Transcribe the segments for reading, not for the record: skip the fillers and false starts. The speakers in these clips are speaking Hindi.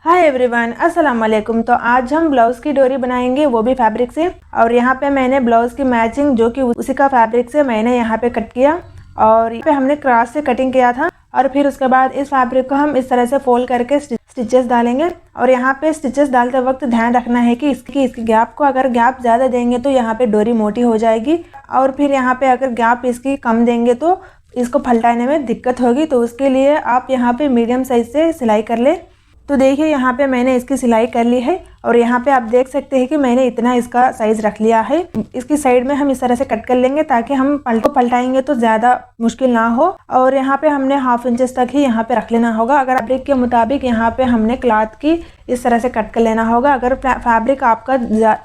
हाय एवरीवन, अस्सलाम वालेकुम। तो आज हम ब्लाउज़ की डोरी बनाएंगे, वो भी फैब्रिक से। और यहाँ पे मैंने ब्लाउज़ की मैचिंग जो कि उसी का फैब्रिक से मैंने यहाँ पे कट किया और यहाँ पे हमने क्रॉस से कटिंग किया था। और फिर उसके बाद इस फैब्रिक को हम इस तरह से फोल्ड करके स्टिचेस डालेंगे। और यहाँ पे स्टिचेस डालते वक्त ध्यान रखना है कि इसकी गैप को अगर गैप ज़्यादा देंगे तो यहाँ पे डोरी मोटी हो जाएगी, और फिर यहाँ पे अगर गैप इसकी कम देंगे तो इसको पलटाने में दिक्कत होगी। तो उसके लिए आप यहाँ पे मीडियम साइज से सिलाई कर ले। तो देखिए यहाँ पे मैंने इसकी सिलाई कर ली है और यहाँ पे आप देख सकते हैं कि मैंने इतना इसका साइज़ रख लिया है। इसकी साइड में हम इस तरह से कट कर लेंगे ताकि हम पलटाएंगे तो ज़्यादा मुश्किल ना हो। और यहाँ पे हमने हाफ इंचेस तक ही यहाँ पे रख लेना होगा। अगर फैब्रिक के मुताबिक यहाँ पे हमने क्लॉथ की इस तरह से कट कर लेना होगा। अगर फैब्रिक आपका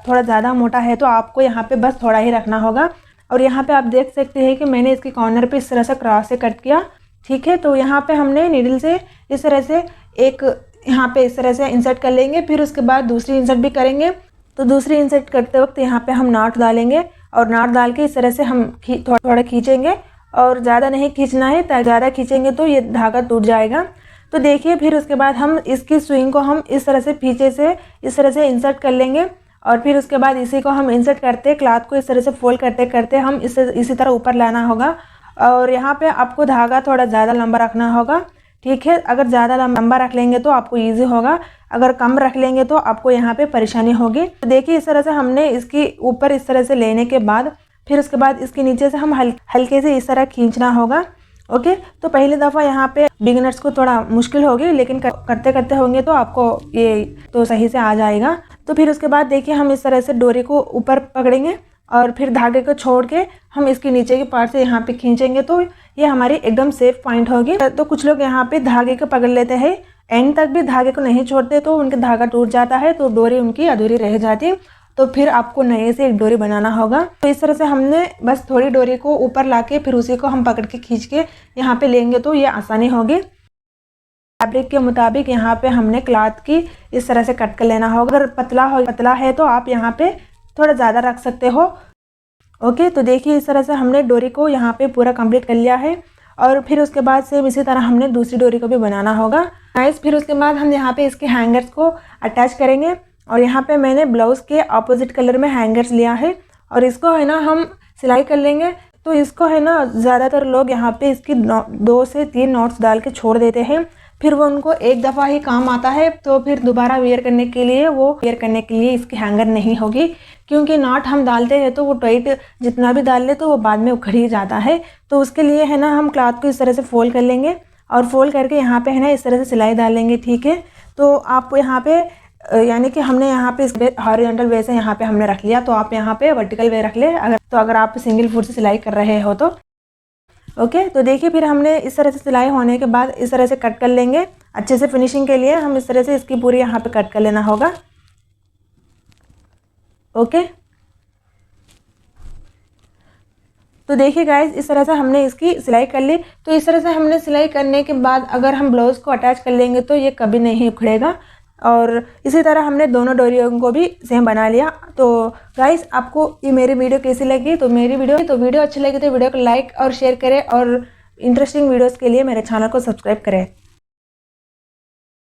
थोड़ा ज़्यादा मोटा है तो आपको यहाँ पे बस थोड़ा ही रखना होगा। और यहाँ पे आप देख सकते हैं कि मैंने इसकी कॉर्नर पे इस तरह से क्रॉस से कट किया, ठीक है। तो यहाँ पे हमने नीडल से इस तरह से एक यहाँ पे इस तरह से इंसर्ट कर लेंगे, फिर उसके बाद दूसरी इंसर्ट भी करेंगे। तो दूसरी इंसर्ट करते वक्त यहाँ पे हम नॉट डालेंगे और नॉट डाल के इस तरह से हम थोड़ा खींचेंगे और ज़्यादा नहीं खींचना है, ज़्यादा खींचेंगे तो ये धागा टूट जाएगा। तो देखिए फिर उसके बाद हम इसकी स्विंग को हम इस तरह से पीछे से इस तरह से इंसर्ट कर लेंगे और फिर उसके बाद इसी को हम इंसर्ट करते क्लॉथ को इस तरह से फोल्ड करते करते हम इसी तरह ऊपर लाना होगा। और यहाँ पे आपको धागा थोड़ा ज़्यादा लंबा रखना होगा, ठीक है। अगर ज़्यादा लंबा रख लेंगे तो आपको इजी होगा, अगर कम रख लेंगे तो आपको यहाँ पे परेशानी होगी। तो देखिए इस तरह से हमने इसकी ऊपर इस तरह से लेने के बाद फिर उसके बाद इसके नीचे से हम हल्के से इस तरह खींचना होगा, ओके। तो पहली दफ़ा यहाँ पे बिगिनर्स को थोड़ा मुश्किल होगी, लेकिन करते करते होंगे तो आपको ये तो सही से आ जाएगा। तो फिर उसके बाद देखिए हम इस तरह से डोरी को ऊपर पकड़ेंगे और फिर धागे को छोड़ के हम इसके नीचे के पार्ट से यहाँ पे खींचेंगे तो ये हमारी एकदम सेफ पॉइंट होगी। तो कुछ लोग यहाँ पे धागे को पकड़ लेते हैं, एंड तक भी धागे को नहीं छोड़ते तो उनके धागा टूट जाता है, तो डोरी उनकी अधूरी रह जाती है। तो फिर आपको नए से एक डोरी बनाना होगा। तो इस तरह से हमने बस थोड़ी डोरी को ऊपर ला के फिर उसी को हम पकड़ के खींच के यहाँ पे लेंगे तो ये आसानी होगी। फैब्रिक के मुताबिक यहाँ पे हमने क्लॉथ की इस तरह से कट कर लेना होगा। अगर पतला है तो आप यहाँ पे थोड़ा ज़्यादा रख सकते हो, ओके। तो देखिए इस तरह से हमने डोरी को यहाँ पे पूरा कंप्लीट कर लिया है और फिर उसके बाद सेम इसी तरह हमने दूसरी डोरी को भी बनाना होगा, गाइस। फिर उसके बाद हम यहाँ पे इसके हैंगर्स को अटैच करेंगे और यहाँ पे मैंने ब्लाउज़ के ऑपोजिट कलर में हैंगर्स लिया है और इसको है ना हम सिलाई कर लेंगे। तो इसको है ना ज़्यादातर लोग यहाँ पे इसकी 2 से 3 नॉट्स डाल के छोड़ देते हैं, फिर वो उनको एक दफ़ा ही काम आता है, तो फिर दोबारा वेयर करने के लिए इसकी हैंगर नहीं होगी, क्योंकि नॉट हम डालते हैं तो वो टाइट जितना भी डाल ले तो वो बाद में उखड़ ही जाता है। तो उसके लिए है ना हम क्लॉथ को इस तरह से फोल्ड कर लेंगे और फोल्ड करके यहाँ पे है ना इस तरह से सिलाई डालेंगे, ठीक है। तो आप यहाँ पे यानी कि हमने यहाँ पे इस हॉरिजॉन्टल वे से यहाँ पे हमने रख लिया, तो आप यहाँ पे वर्टिकल वे रख ले अगर आप सिंगल फुट से सिलाई कर रहे हो तो, ओके। तो देखिए फिर हमने इस तरह से सिलाई होने के बाद इस तरह से कट कर लेंगे अच्छे से फिनिशिंग के लिए। हम इस तरह से इसकी पूरी यहाँ पे कट कर लेना होगा, ओके। तो देखिए गाइज इस तरह से हमने इसकी सिलाई कर ली। तो इस तरह से हमने सिलाई करने के बाद अगर हम ब्लाउज़ को अटैच कर लेंगे तो ये कभी नहीं उखड़ेगा। और इसी तरह हमने दोनों डोरियों को भी सेम बना लिया। तो गाइस आपको ये मेरी वीडियो कैसी लगी? तो वीडियो अच्छी लगी तो वीडियो को लाइक और शेयर करें और इंटरेस्टिंग वीडियोस के लिए मेरे चैनल को सब्सक्राइब करें।